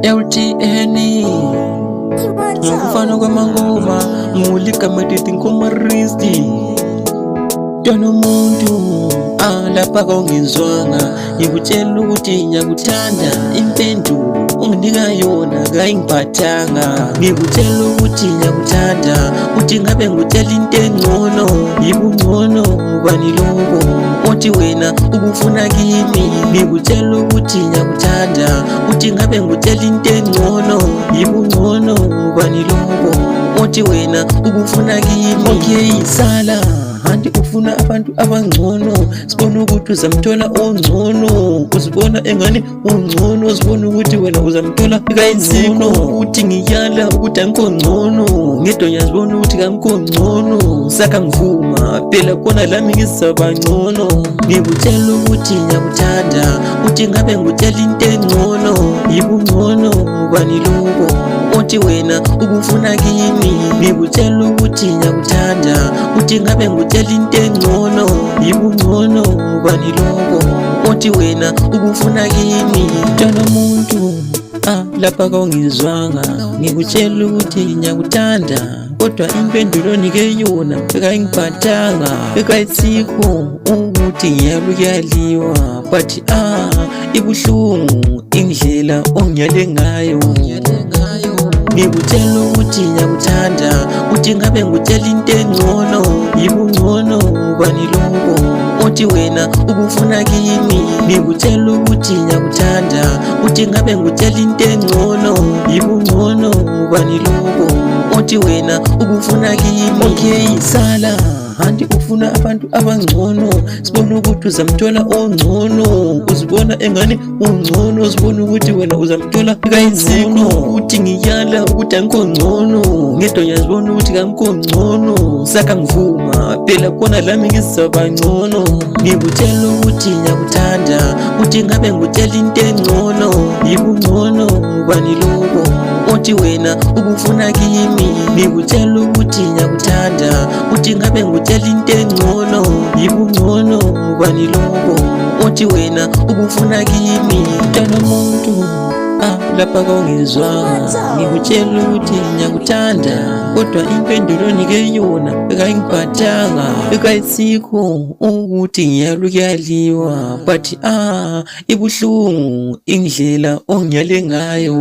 LTN ngokufana kwamangoma nguligamadithi nkomaristi Twana umuntu lapha kawungizwanga ngikutshela ukuthi ngiyakuthanda impendulo unginika yona kayingiphathanga ngikutshela ukuthi ngiyakuthanda uthi ngabe ngikutshela into engcono yibungcono bani lokho uthi wena ukufuna kimi ngikutshela ukuthi ngiyakuthanda uthi ngabe ngikutshela into engcono yibungcono bani lokho uthi wena ukufuna kimi okay sala Anti ufuna abantu abangcono sibona ukuthi uzamthola ongcono uzibona engani ungcono sibona ukuthi wena uzamthola kayizino ukuthi ngiyala ukuthi angikho ngcono ngedonya sibona ukuthi angikho ngcono saka ngivuma phela kona lami ngizaba ngcono ngikutshela ukuthi ngiyakuthanda uthi ngabe ngikutshela into engcono yibungcono bani lokho uthi wena ukufuna kimi ngikutshela ukuthi ngiyakuthanda uthi ngabe ngikutshela into engcono yibungcono bani lokho uthi wena ukufuna kimi Twana umuntu lapha kawungizwanga ngikutshela ukuthi ngiyakuthanda kodwa impendulo nike yona ekayingiphathanga ekayitsikho ukuthi ngiyalukuyaliwa but ibuhlungu indlela ongiyale ngayo ngikutshela ukuthi ngiyakuthanda uthi ngabe ngikutshela into engcono yibungcono bani lokho uthi wena ukufuna kimi ngikutshela ukuthi ngiyakuthanda uthi ngabe ngikutshela into engcono yibungcono bani lokho uthi wena ukufuna kimi okay sala Anti ufuna abantu abangcono sibona ukuthi uzamthola ongcono uzibona engani ungcono sibona ukuthi wena uzamthola kayizino ukuthi ngiyala ukuthi angikho ngcono ngedonya sibona ukuthi angikho ngcono saka ngivuma phela kona lami ngizaba ngcono ngikutshela ukuthi ngiyakuthanda uthi ngabe ngikutshela into engcono yibungcono bani lokho uthi wena ukufuna kimi ngikutshela ukuthi ngiyakuthanda uthi ngabe ngikutshela into engcono yibungcono bani lokho uthi wena ukufuna kimi Twana umuntu lapha kawungizwanga ngikutshela ukuthi ngiyakuthanda kodwa impendulo nike yona ekayingiphathanga ekayitsikho ukuthi ngiyalukuyaliwa but ibuhlungu indlela ongiyale ngayo